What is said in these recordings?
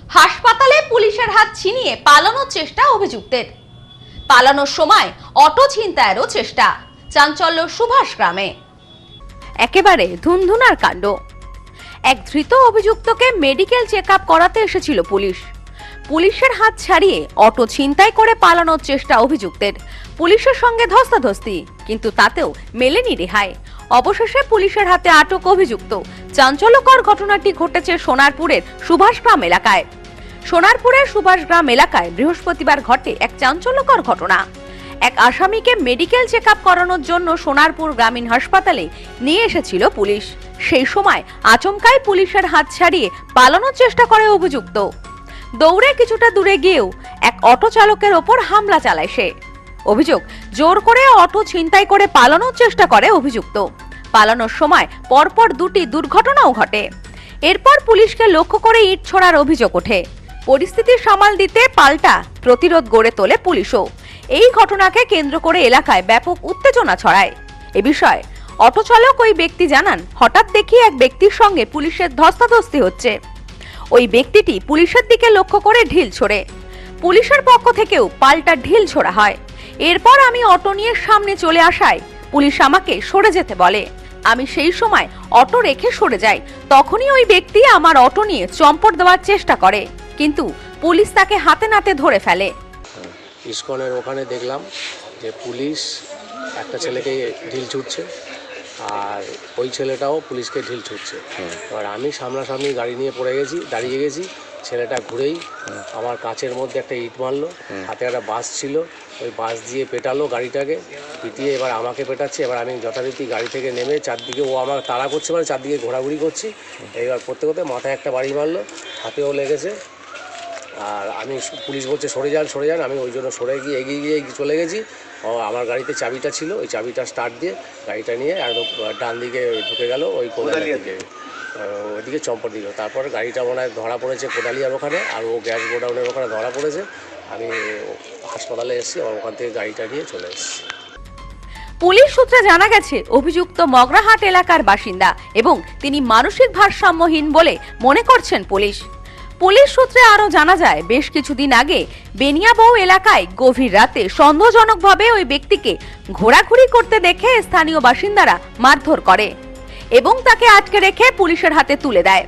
হাসপাতালে পুলিশের হাত ছিনিয়ে পালানোর চেষ্টা অভিযুক্তের। পালানোর সময় অটো ছিনতাইয়েরও চেষ্টা। চাঞ্চল্য সুভাষ গ্রামে। একেবারে ধুনধুনার কাণ্ড। এক ধৃত অভিযুক্তকে মেডিকেল চেকআপ করাতে এসেছিল পুলিশ। পুলিশের হাত ছাড়িয়ে অটো ছিনতাই করে পালানোর চেষ্টা অভিযুক্তের। পুলিশের সঙ্গে ধস্তাধস্তি, কিন্তু তাতেও মেলেনি রেহাই। অবশেষে পুলিশের হাতে আটক অভিযুক্ত। চাঞ্চল্যকর ঘটনাটি ঘটেছে সোনারপুরের সুভাষগ্রাম এলাকায়। সোনারপুরের সুভাষগ্রাম এলাকায় বৃহস্পতিবার ঘটে এক চাঞ্চল্যকর ঘটনা। এক আসামিকে মেডিকেল চেকআপ করানোর জন্য সোনারপুর গ্রামীণ হাসপাতালে নিয়ে এসেছিল পুলিশ। সেই সময় আচমকাই পুলিশের হাত ছাড়িয়ে পালানোর চেষ্টা করে অভিযুক্ত। দৌড়ে কিছুটা দূরে গিয়েও এক অটো চালকের ওপর হামলা চালায় সে। অভিযোগ, জোর করে অটো ছিনতাই করে পালানোর চেষ্টা করে অভিযুক্ত। পালানোর সময় পরপর দুটি দুর্ঘটনাও ঘটে। এরপর পুলিশকে লক্ষ্য করে ইট ছোড়ার অভিযোগ ওঠে। পরিস্থিতি সামাল দিতে পাল্টা প্রতিরোধ গড়ে তোলে পুলিশও। এই ঘটনাকে কেন্দ্র করে এলাকায় ব্যাপক উত্তেজনা ছড়ায়। এ বিষয়ে অটো চালক ওই ব্যক্তি জানান, হঠাৎ দেখি এক ব্যক্তির সঙ্গে পুলিশের ধস্তাধস্তি হচ্ছে। ওই ব্যক্তিটি পুলিশের দিকে লক্ষ্য করে ঢিল ছোড়ে। পুলিশের পক্ষ থেকেও পাল্টা ঢিল ছোড়া হয়। এরপর আমি অটো নিয়ে সামনে চলে আসায় পুলিশ আমাকে সরে যেতে বলে। আমি সেই সময় অটো রেখে সরে যাই। তখনই ওই ব্যক্তি আমার অটো নিয়ে চম্পট দেওয়ার চেষ্টা করে, কিন্তু পুলিশ তাকে হাতে নাতে ধরে ফেলে। ইসকনের ওখানে দেখলাম যে পুলিশ একটা ছেলেকে ঢিল ছুটছে, আর ওই ছেলেটাও পুলিশকে ঢিল ছুটছে। এবার আমি সামনাসামনি গাড়ি নিয়ে দাঁড়িয়ে গেছি। ছেলেটা ঘুরেই আমার কাঁচের মধ্যে একটা ইট মারলো। হাতে একটা বাস ছিল, ওই বাস দিয়ে পেটালো গাড়িটাকে, পিটিয়ে এবার আমাকে পেটাচ্ছে। এবার আমি যথারীতি গাড়ি থেকে নেমে চারদিকে, ও আমার তাড়া করছে, মানে চারদিকে ঘোরাঘুরি করছি। এইবার করতে করতে মাথায় একটা বাড়ি মারলো, হাতেও লেগেছে। আর আমি, পুলিশ বলছে সরে যান, আমি ওই জন্য সরে গিয়ে এগিয়ে গিয়ে চলে গেছি। আমার গাড়িতে চাবিটা ছিল, ওই চাবিটা স্টার্ট দিয়ে গাড়িটা নিয়ে একদম ডান দিকে ঢুকে গেল, ওই কোদালিয়ার দিকে, ওইদিকে চম্পট দিল। তারপরে গাড়িটা মনে হয় ধরা পড়েছে কোদালিয়ার ওখানে, আর ও গ্যাস গোডাউনের ওখানে ধরা পড়েছে। আমি হাসপাতালে এসেছি, আমার ওখান থেকে গাড়িটা নিয়ে চলে এসেছি। পুলিশ সূত্রে জানা গেছে, অভিযুক্ত মগরাহাট এলাকার বাসিন্দা এবং তিনি মানসিক ভারসাম্যহীন বলে মনে করছেন পুলিশ। পুলিশ সূত্রে আরো জানা যায়, বেশ কিছুদিন আগে বেনিয়াবৌ এলাকায় গভীর রাতে সন্দেহজনকভাবে ওই ব্যক্তিকে ঘোরাঘুরি করতে দেখে স্থানীয় বাসিন্দারা মারধর করে এবং তাকে আটকে রেখে পুলিশের হাতে তুলে দেয়।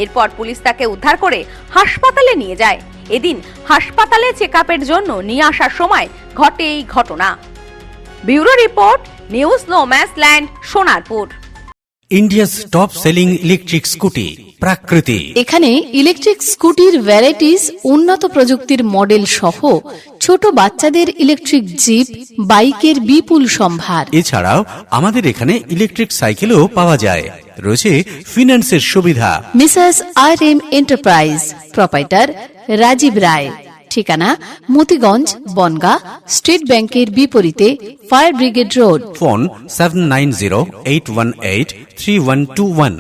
এরপর পুলিশ তাকে উদ্ধার করে হাসপাতালে নিয়ে যায়। এদিন হাসপাতালে চেকআপের জন্য নিয়ে আসার সময় ঘটে এই ঘটনা। Bureau report, news no man's land, Sonarpur. India's top selling electric scooty Prakriti. এখানে ইলেকট্রিক স্কুটির ভ্যারাইটিস, উন্নত প্রযুক্তির মডেল সহ ছোট বাচ্চাদের ইলেকট্রিক জিপ, বাইকের বিপুল সম্ভার। এছাড়াও আমাদের এখানে ইলেকট্রিক সাইকেলও পাওয়া যায়। রয়েছে ফিন্যান্সের সুবিধা। Mrs RM enterprise, proprietor Rajib Roy. ঠিকানা মতিগঞ্জ, বনগা, স্টেট ব্যাংকের বিপরীতে, ফায়ার ব্রিগেড রোড। ফোন 7908183121।